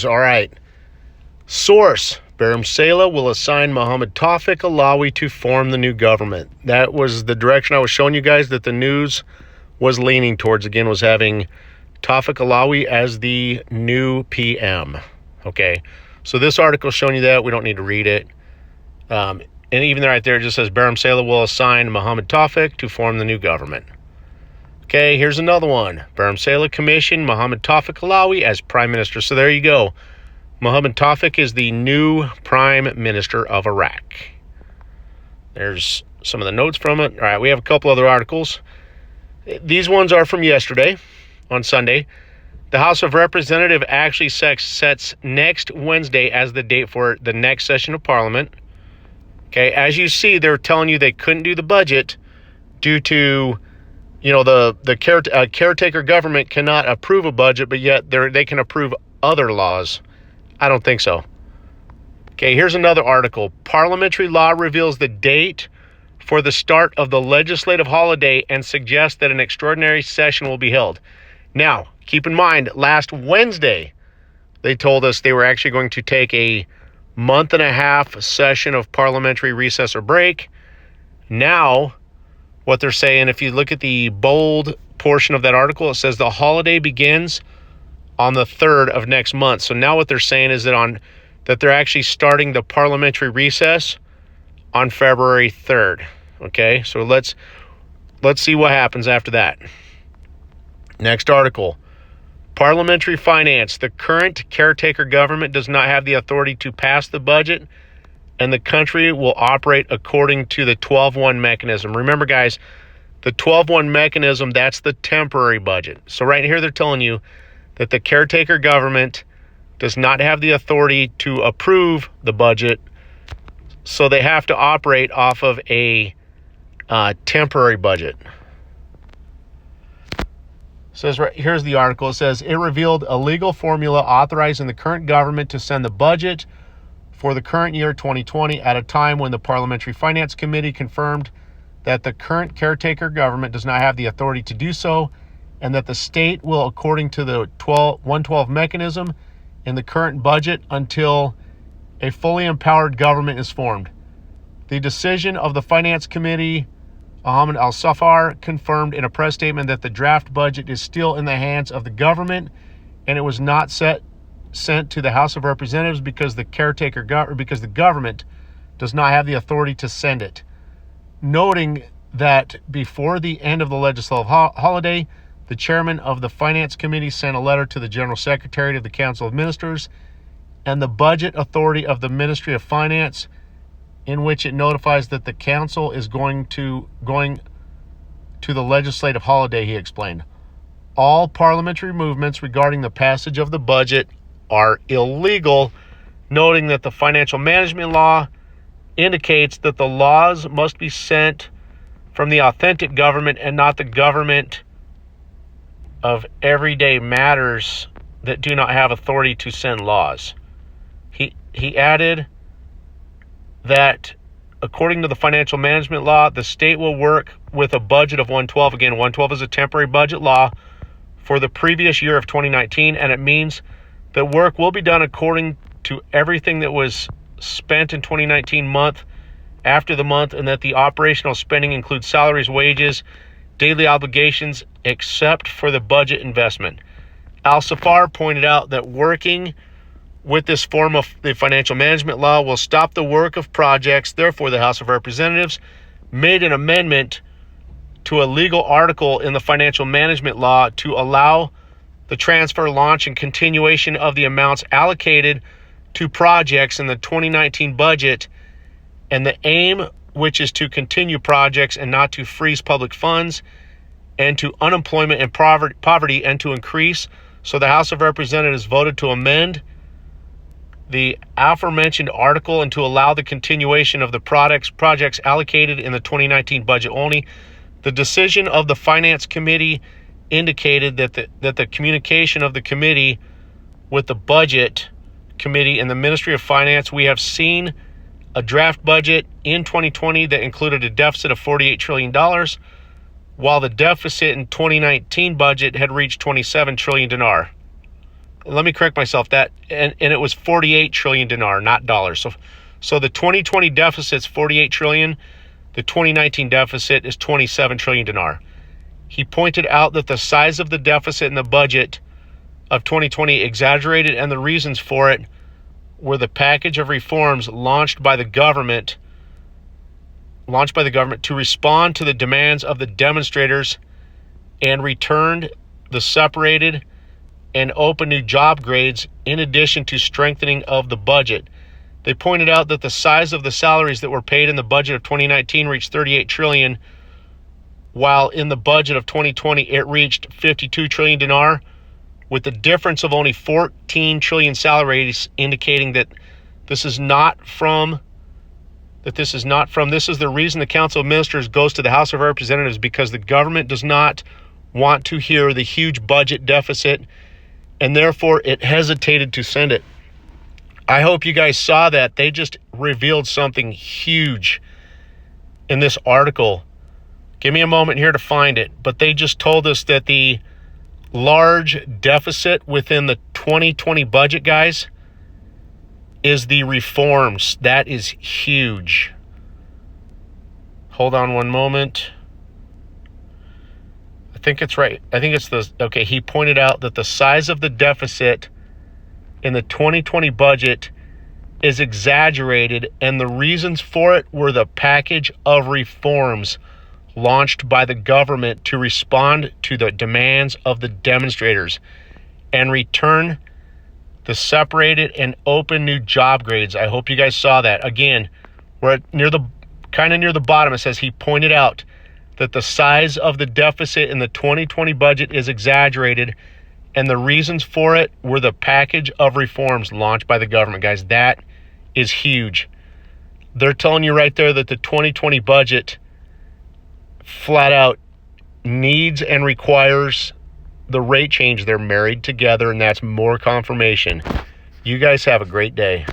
All right. Source: Barham Saleh will assign Mohammed Tawfiq Alawi to form the new government. That was the direction I was showing you guys that the news was leaning towards. Again, was having Tawfiq Alawi as the new PM. Okay. So this article is showing you that. We don't need to read it. And even right there, it just says Barham Saleh will assign Mohammed Tawfiq to form the new government. Okay, here's another one. Barham Saleh commissioned Mohammed Tawfiq Alawi as Prime Minister. So there you go. Mohammed Tawfiq is the new Prime Minister of Iraq. There's some of the notes from it. All right, we have a couple other articles. These ones are from yesterday, on Sunday. The House of Representatives actually sets next Wednesday as the date for the next session of Parliament. Okay, as you see, they're telling you they couldn't do the budget due to, the caretaker government cannot approve a budget, but yet they can approve other laws. I don't think so. Okay, here's another article. Parliamentary law reveals the date for the start of the legislative holiday and suggests that an extraordinary session will be held. Now, keep in mind, last Wednesday, they told us they were actually going to take a month-and-a-half session of parliamentary recess or break. Now, what they're saying, if you look at the bold portion of that article, it says the holiday begins on the 3rd of next month. So now what they're saying is that they're actually starting the parliamentary recess on February 3rd. Okay, so let's see what happens after that. Next article. Parliamentary finance. The current caretaker government does not have the authority to pass the budget, and the country will operate according to the 12-1 mechanism. Remember, guys, the 12-1 mechanism, that's the temporary budget. So right here they're telling you that the caretaker government does not have the authority to approve the budget, so they have to operate off of a temporary budget. It says right here's the article. It says it revealed a legal formula authorizing the current government to send the budget for the current year 2020 at a time when the Parliamentary Finance Committee confirmed that the current caretaker government does not have the authority to do so, and that the state will, according to the 112 mechanism in the current budget, until a fully empowered government is formed. The decision of the Finance Committee, Ahmed Al-Safar, confirmed in a press statement that the draft budget is still in the hands of the government, and it was not sent to the House of Representatives because the government does not have the authority to send it. Noting that before the end of the legislative holiday, the chairman of the Finance Committee sent a letter to the General Secretary of the Council of Ministers and the Budget Authority of the Ministry of Finance, in which it notifies that the council is going to the legislative holiday, he explained. All parliamentary movements regarding the passage of the budget are illegal, noting that the financial management law indicates that the laws must be sent from the authentic government and not the government of everyday matters that do not have authority to send laws. He added that according to the financial management law, the state will work with a budget of 112. Again, 112 is a temporary budget law for the previous year of 2019, and it means that work will be done according to everything that was spent in 2019 month after the month, and that the operational spending includes salaries, wages, daily obligations, except for the budget investment. Al-Safar pointed out that working with this form of the financial management law will stop the work of projects. Therefore, the House of Representatives made an amendment to a legal article in the financial management law to allow the transfer, launch, and continuation of the amounts allocated to projects in the 2019 budget, and the aim, which is to continue projects and not to freeze public funds, and to unemployment and poverty, and to increase. So the House of Representatives voted to amend the aforementioned article and to allow the continuation of the projects allocated in the 2019 budget only. The decision of the Finance Committee indicated that the communication of the committee with the Budget Committee and the Ministry of Finance, we have seen a draft budget in 2020 that included a deficit of $48 trillion, while the deficit in 2019 budget had reached 27 trillion dinar. let me correct myself, that and it was 48 trillion dinar, not dollars. So the 2020 deficit's 48 trillion. The 2019 deficit is 27 trillion dinar. He pointed out that the size of the deficit in the budget of 2020 exaggerated, and the reasons for it were the package of reforms launched by the government to respond to the demands of the demonstrators and returned the separated and open new job grades, in addition to strengthening of the budget. They pointed out that the size of the salaries that were paid in the budget of 2019 reached 38 trillion, while in the budget of 2020 it reached 52 trillion dinar, with the difference of only 14 trillion salaries, indicating that this is the reason the Council of Ministers goes to the House of Representatives, because the government does not want to hear the huge budget deficit, and therefore it hesitated to send it. I hope you guys saw that. They just revealed something huge in this article. Give me a moment here to find it, but they just told us that the large deficit within the 2020 budget, guys, is the reforms. That is huge. Hold on one moment. I think it's right. He pointed out that the size of the deficit in the 2020 budget is exaggerated, and the reasons for it were the package of reforms launched by the government to respond to the demands of the demonstrators and return the separated and open new job grades. I hope you guys saw that. Again, we're near the bottom. It says he pointed out that the size of the deficit in the 2020 budget is exaggerated, and the reasons for it were the package of reforms launched by the government. Guys, that is huge. They're telling you right there that the 2020 budget flat out needs and requires the rate change. They're married together, and that's more confirmation. You guys have a great day.